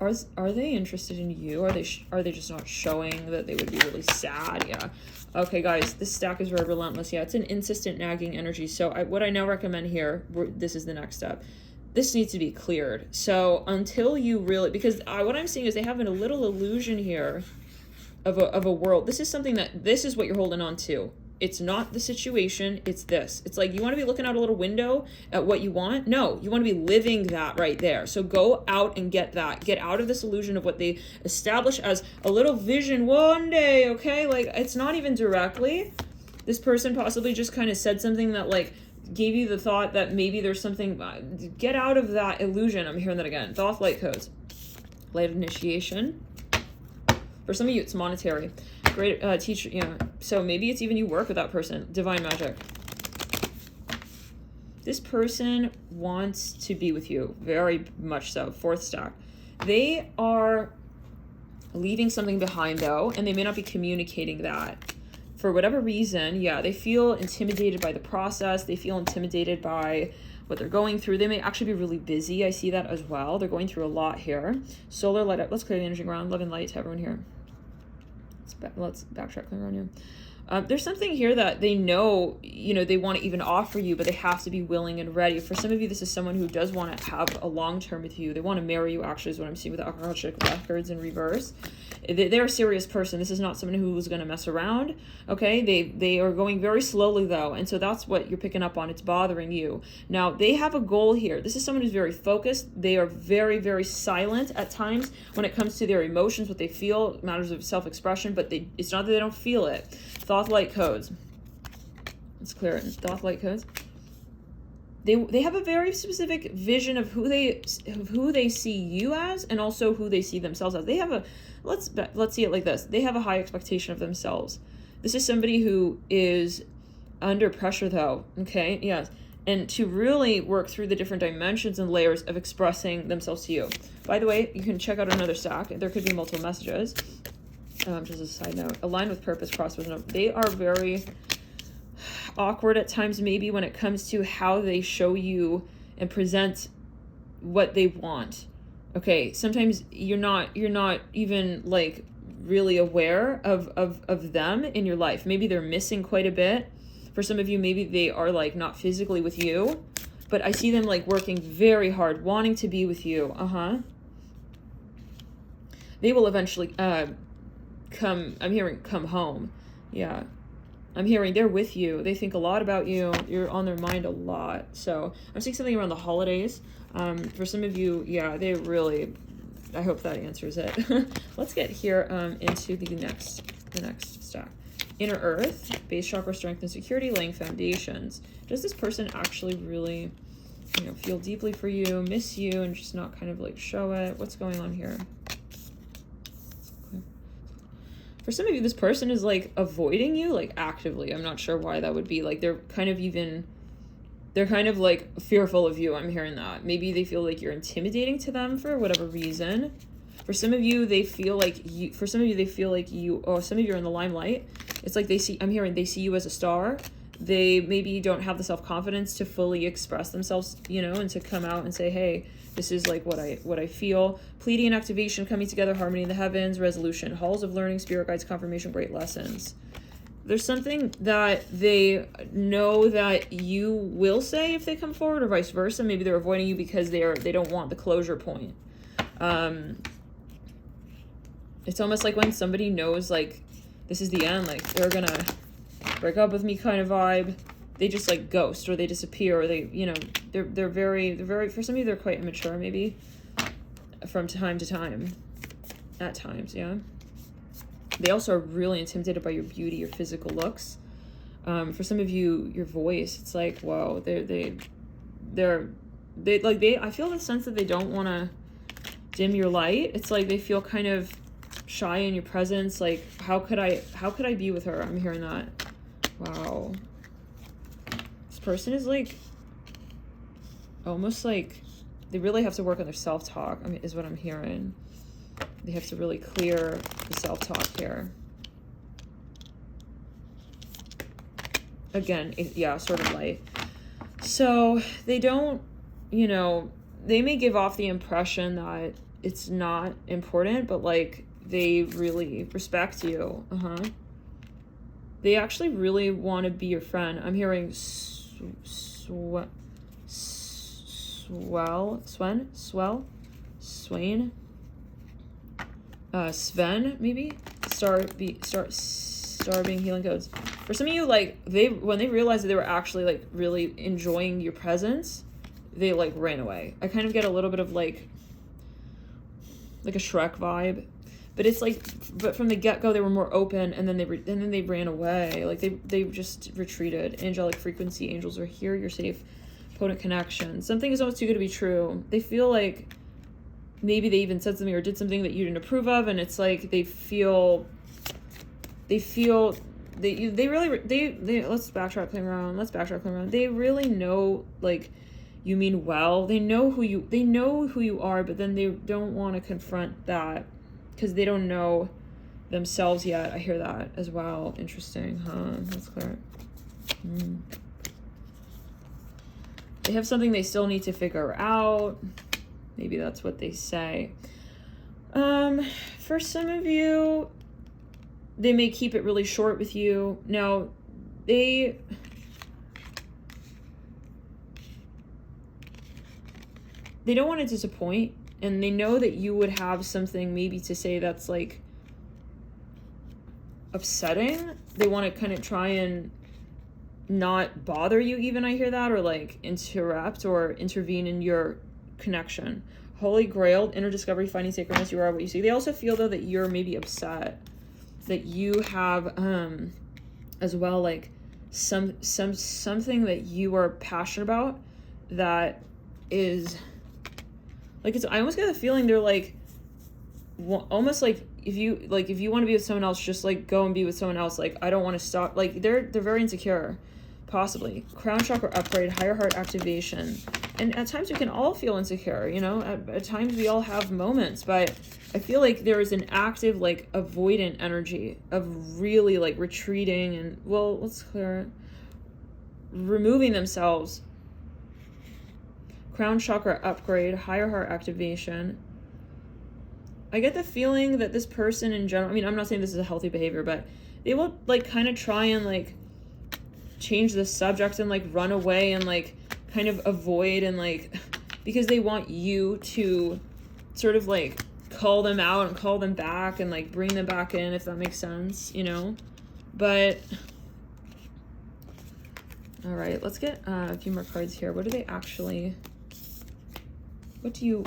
Are they interested in you? Are they just not showing that they would be really sad? Yeah. Okay, guys, this stack is very relentless. Yeah, it's an insistent nagging energy. So what I now recommend here, this is the next step. This needs to be cleared. So until you really, because what I'm seeing is they have a little illusion here of a world. This is what you're holding on to. It's not the situation, it's this. It's like you want to be looking out a little window at what you want. No, you want to be living that right there. So go out and get that. Get out of this illusion of what they establish as a little vision one day, okay? Like, it's not even directly. This person possibly just kind of said something that, like, gave you the thought that maybe there's something. Get out of that illusion. I'm hearing that again. Thoth light codes. Light of initiation. For some of you, it's monetary. Great teacher, so maybe it's even you work with that person. Divine magic. This person wants to be with you, very much so. Fourth stack. They are leaving something behind, though, and they may not be communicating that. For whatever reason, they feel intimidated by the process. They feel intimidated by what they're going through. They may actually be really busy. I see that as well. They're going through a lot here. Solar light up. Let's clear the energy ground. Love and light to everyone here. Let's backtrack around here. There's something here that they know, they want to even offer you, but they have to be willing and ready. For some of you, this is someone who does want to have a long term with you. They want to marry you, actually, is what I'm seeing with the Akashic records in reverse. They're a serious person. This is not someone who's going to mess around, okay? They are going very slowly, though, and so that's what you're picking up on. It's bothering you. Now, they have a goal here. This is someone who's very focused. They are very, very silent at times when it comes to their emotions, what they feel, matters of self-expression, but it's not that they don't feel it. Thoth light codes. Let's clear it. Thoth light codes. They have a very specific vision of who they see you as, and also who they see themselves as. They have a let's see it like this. They have a high expectation of themselves. This is somebody who is under pressure, though. Okay, yes. and to really work through the different dimensions and layers of expressing themselves to you. By the way, you can check out another stack. There could be multiple messages. Just as a side note, align with purpose, cross with no. They are very awkward at times, maybe when it comes to how they show you and present what they want. Okay, sometimes you're not even like really aware of them in your life. Maybe they're missing quite a bit. For some of you, maybe they are like not physically with you, but I see them like working very hard, wanting to be with you. They will eventually come, I'm hearing come home. Yeah. I'm hearing they're with you. They think a lot about you. You're on their mind a lot. So I'm seeing something around the holidays. For some of you, yeah, they really, I hope that answers it. Let's get here into the next stack. Inner Earth, base chakra, strength and security, laying foundations. Does this person actually really, feel deeply for you, miss you, and just not kind of like show it? What's going on here? For some of you, this person is like avoiding you, like actively. I'm not sure why that would be. Like they're kind of like fearful of you. I'm hearing that. Maybe they feel like you're intimidating to them for whatever reason. For some of you, they feel like you, or some of you are in the limelight. It's like they see you as a star. They maybe don't have the self-confidence to fully express themselves, and to come out and say, hey, this is like what I feel. Pleading and activation, coming together, harmony in the heavens, resolution, halls of learning, spirit guides, confirmation, great lessons. There's something that they know that you will say if they come forward, or vice versa. Maybe they're avoiding you because they don't want the closure point. It's almost like when somebody knows like this is the end, like they're gonna break up with me kind of vibe. They just like ghost, or they disappear, or they, they're very, for some of you, they're quite immature maybe from time to time, at times, yeah. They also are really intimidated by your beauty, your physical looks. For some of you, your voice, it's like, whoa, I feel the sense that they don't want to dim your light. It's like they feel kind of shy in your presence. Like, how could I be with her? I'm hearing that. Wow. This person is like, almost like, they really have to work on their self-talk, is what I'm hearing. They have to really clear the self-talk here. Again, yeah, sort of light. So they don't, they may give off the impression that it's not important, but like they really respect you. They actually really want to be your friend. I'm hearing Swain, Sven, maybe? Star being healing codes. For some of you, like, when they realized that they were actually, like, really enjoying your presence, they, like, ran away. I kind of get a little bit of, like a Shrek vibe. But it's like, but from the get-go, they were more open, and then they ran away. Like, they just retreated. Angelic frequency, angels are here, you're safe. Potent connection. Something is almost too good to be true. They feel like maybe they even said something or did something that you didn't approve of, and it's like they feel let's backtrack around. They really know, like, you mean well. They know who you are, but then they don't want to confront that because they don't know themselves yet. I hear that as well. Interesting, huh? That's clear. They have something they still need to figure out. Maybe that's what they say. For some of you, they may keep it really short with you. Now, they don't want to disappoint, and they know that you would have something maybe to say that's like upsetting. They want to kind of try and not bother you even, I hear that, or like interrupt or intervene in your connection. Holy Grail, inner discovery, finding sacredness, you are what you see. They also feel though that you're maybe upset, that you have as well, like something that you are passionate about that is like, it's, I almost get the feeling they're like almost like if you want to be with someone else, just like go and be with someone else. Like, I don't want to stop. Like, they're very insecure, Possibly. Crown chakra upgrade, higher heart activation. And at times we can all feel insecure, you know, at times we all have moments, but I feel like there is an active, like, avoidant energy of really, like, retreating and, well, let's clear it. Removing themselves. Crown chakra upgrade, higher heart activation. I get the feeling that this person in general, I mean, I'm not saying this is a healthy behavior, but they will, like, kind of try and, like, change the subject and, like, run away and, like, kind of avoid and, like, because they want you to sort of, like, call them out and call them back and, like, bring them back in, if that makes sense, you know? But all right, let's get a few more cards here. What do they actually, what do you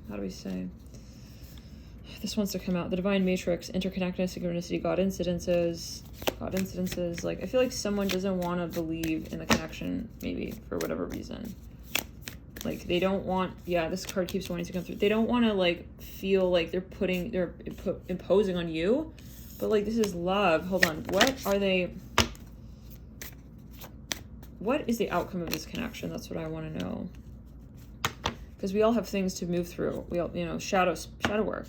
how do we say? This wants to come out. The divine matrix, interconnectedness, synchronicity, God incidences. Like, I feel like someone doesn't want to believe in the connection, maybe, for whatever reason. Like, they don't want, yeah, this card keeps wanting to come through. They don't want to, like, feel like they're imposing on you. But, like, this is love. Hold on. What is the outcome of this connection? That's what I want to know. Because we all have things to move through. We all, you know, shadow work.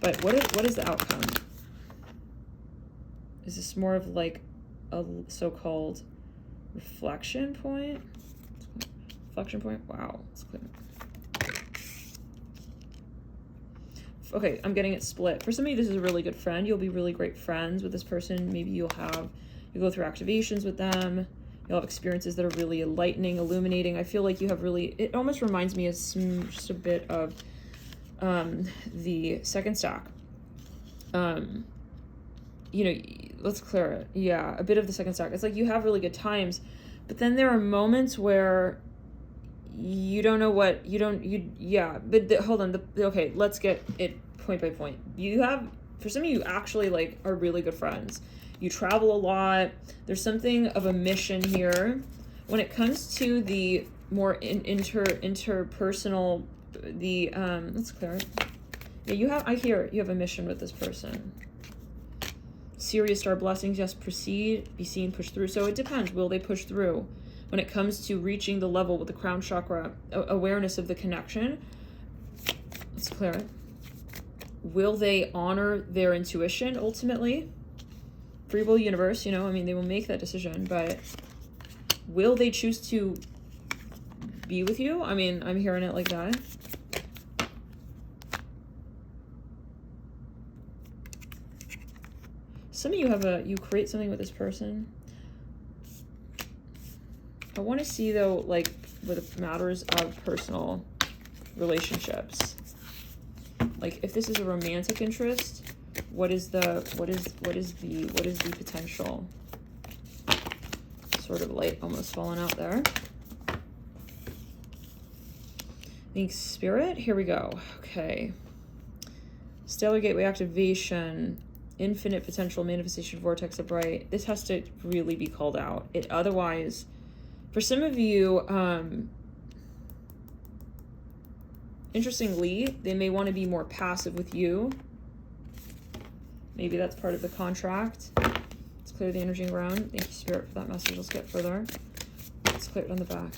But what is the outcome? Is this more of, like, a so-called reflection point? Reflection point? Wow. Let's click. Okay, I'm getting it split. For some of you, this is a really good friend. You'll be really great friends with this person. Maybe you'll go through activations with them. You'll have experiences that are really enlightening, illuminating. I feel like you have really, it almost reminds me of just a bit of the second stack. You know, let's clear it. Yeah, a bit of the second stack. It's like you have really good times, but then there are moments where you don't know what, hold on. Okay, let's get it point by point. For some of you actually, like, are really good friends. You travel a lot. There's something of a mission here. When it comes to the more interpersonal, let's clear it. Yeah, I hear you have a mission with this person. Serious star blessings, yes, proceed, be seen, push through. So it depends, will they push through? When it comes to reaching the level with the crown chakra, awareness of the connection, let's clear it. Will they honor their intuition ultimately? Free will universe, you know, I mean, they will make that decision, but will they choose to be with you? I mean, I'm hearing it like that. Some of you you create something with this person. I want to see, though, like, with matters of personal relationships. Like, if this is a romantic interest, what is the potential? Sort of light almost falling out there. Think spirit. Here we go. Okay. Stellar gateway activation. Infinite potential manifestation vortex of bright. This has to really be called out. Otherwise, for some of you, interestingly, they may want to be more passive with you. Maybe that's part of the contract. Let's clear the energy around. Thank you, Spirit, for that message. Let's get further. Let's clear it on the back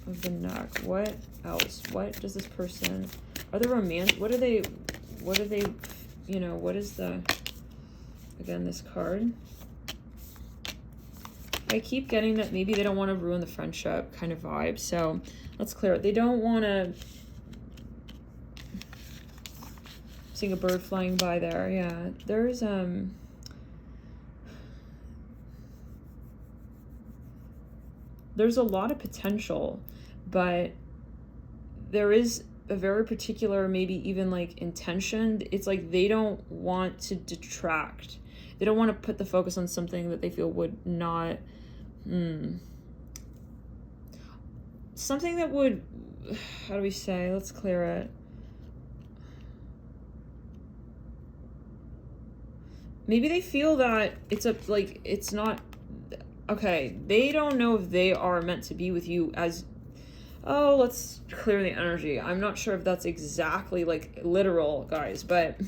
of the neck. What else? What does this person... Are they romantic? What are they... You know, what is the... Again, this card. I keep getting that maybe they don't want to ruin the friendship kind of vibe. So let's clear it. They don't want to... Seeing a bird flying by there. Yeah, there's a lot of potential, but there is a very particular, maybe even like intention. It's like they don't want to detract. They don't want to put the focus on something that they feel would not, something that would, how do we say, let's clear it. Maybe they feel that it's not, okay, they don't know if they are meant to be with you as, oh, let's clear the energy. I'm not sure if that's exactly like literal, guys, but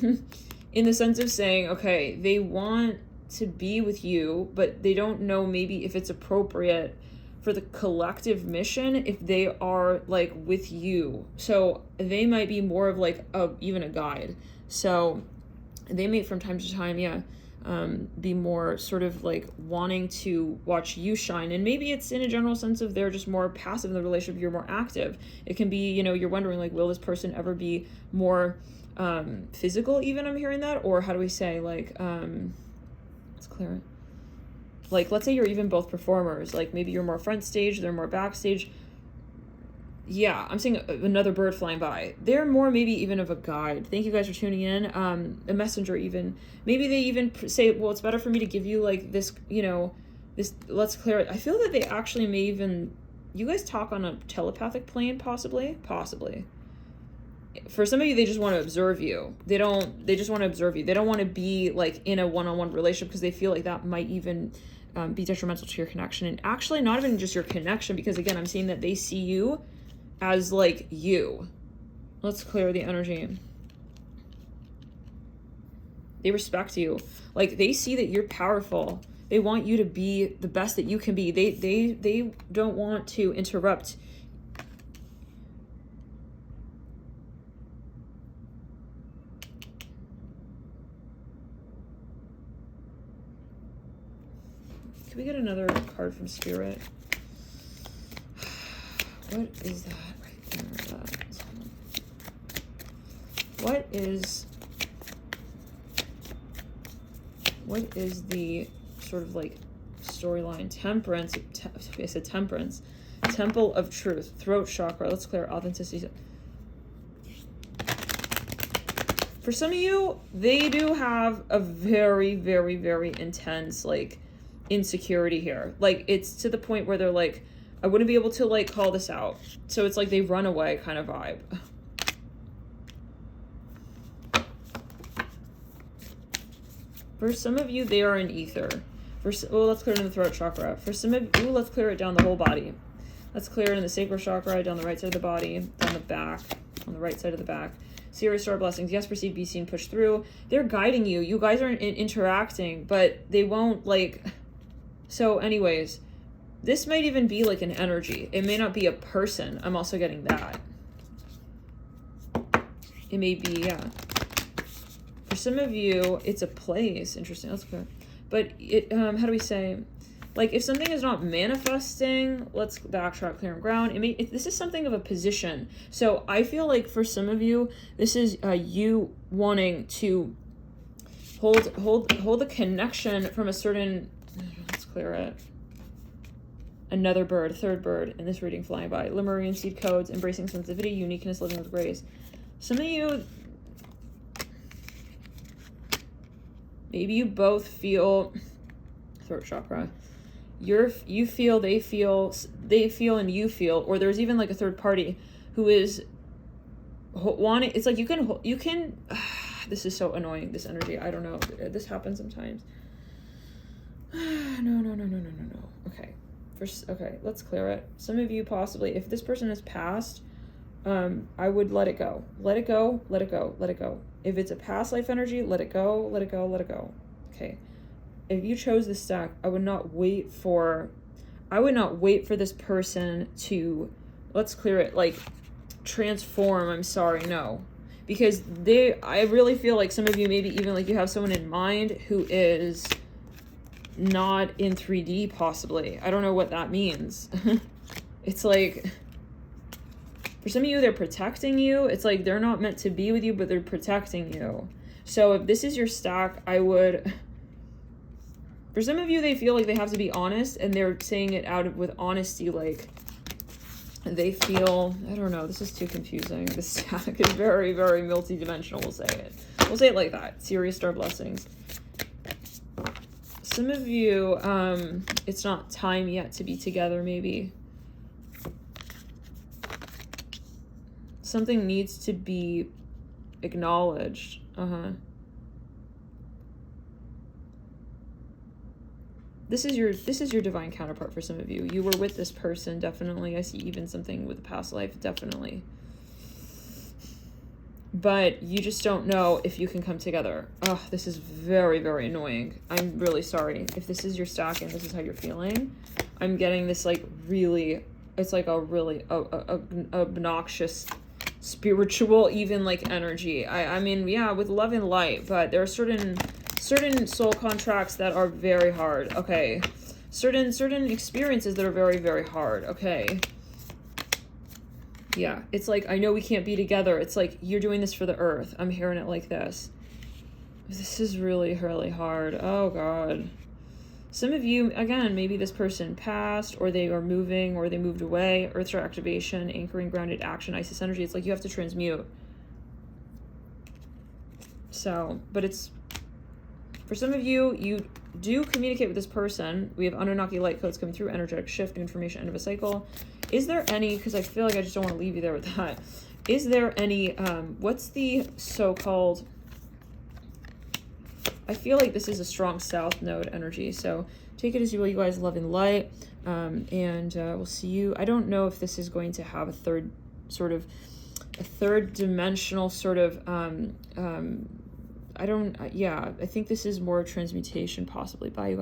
in the sense of saying, okay, they want to be with you, but they don't know maybe if it's appropriate for the collective mission if they are like with you. So they might be more of like even a guide. So they may from time to time, be more sort of like wanting to watch you shine. And maybe it's in a general sense of they're just more passive in the relationship, you're more active. It can be, you're wondering like, will this person ever be more physical even? I'm hearing that. Or how do we say like, let's clear it. Like, let's say you're even both performers. Like maybe you're more front stage, they're more backstage. Yeah, I'm seeing another bird flying by. They're more maybe even of a guide. Thank you guys for tuning in. A messenger even. Maybe they even say, well, it's better for me to give you like this, this, let's clear it. I feel that they actually may even, you guys talk on a telepathic plane, possibly. For some of you, they just want to observe you. They just want to observe you. They don't want to be like in a one-on-one relationship because they feel like that might even be detrimental to your connection. And actually not even just your connection, because again, I'm seeing that they see you as like you. Let's clear the energy. They respect you. Like they see that you're powerful. They want you to be the best that you can be. They don't want to interrupt. Can we get another card from Spirit? What is that right there? What is the sort of like storyline? Temperance. I said temperance. Temple of Truth. Throat chakra. Let's clear authenticity. For some of you, they do have a very, very, very intense like insecurity here. Like it's to the point where they're like, I wouldn't be able to like call this out. So it's like they run away kind of vibe. For some of you, they are in ether. Let's clear it in the throat chakra. For some of you, let's clear it down the whole body. Let's clear it in the sacral chakra, down the right side of the body, down the back, on the right side of the back. Serious star blessings. Yes, perceive, be seen, push through. They're guiding you. You guys aren't interacting, but they won't like. So anyways, this might even be like an energy. It may not be a person. I'm also getting that. It may be, yeah. For some of you, it's a place. Interesting. That's good. But it, how do we say? Like if something is not manifesting, let's backtrack, clear ground. This is something of a position. So I feel like for some of you, this is you wanting to hold the connection from a certain. Let's clear it. Another bird, third bird in this reading flying by. Lemurian seed codes, embracing sensitivity, uniqueness, living with grace. Some of you, maybe you both feel throat chakra. You feel, they feel, and you feel, or there's even like a third party who is wanting. It's like you can. This is so annoying. This energy. I don't know. This happens sometimes. No. Okay. Okay, let's clear it. Some of you possibly, if this person has passed, I would let it go. Let it go. If it's a past life energy, let it go. Okay. If you chose this stack, I would not wait for this person to, let's clear it, like transform. I'm sorry, no. Because I really feel like some of you, maybe even like you have someone in mind who is not in 3D possibly. I don't know what that means. It's like, for some of you, they're protecting you. It's like they're not meant to be with you, but they're protecting you. So if this is your stack, I would, for some of you, they feel like they have to be honest, and they're saying it with honesty, like they feel, I don't know, this is too confusing. This stack is very, very multi-dimensional, we'll say it. We'll say it like that. Serious star blessings. Some of you, it's not time yet to be together, maybe. Something needs to be acknowledged. This is your divine counterpart for some of you. You were with this person, definitely. I see even something with the past life, definitely. but you just don't know if you can come together. Oh, this is very, very annoying. I'm really sorry. If this is your stack and this is how you're feeling, I'm getting this like really, it's like a really obnoxious spiritual even like energy. I mean, yeah, with love and light, but there are certain soul contracts that are very hard. Okay. Certain experiences that are very, very hard. Okay. Yeah, it's like, I know we can't be together. It's like, you're doing this for the earth. I'm hearing it like this. This is really, really hard. Oh, God. Some of you, again, maybe this person passed, or they are moving, or they moved away. Earth Star activation, anchoring, grounded action, Isis energy. It's like you have to transmute. So, but it's, for some of you, you do communicate with this person. We have Anunnaki light codes coming through, energetic shift, new information, end of a cycle. Is there any, because I feel like I just don't want to leave you there with that. Is there any, what's the so-called, I feel like this is a strong south node energy. So take it as you will, you guys, love and light. And we'll see you. I don't know if this is going to have a third dimensional sort of, I think this is more transmutation possibly. Bye, you guys.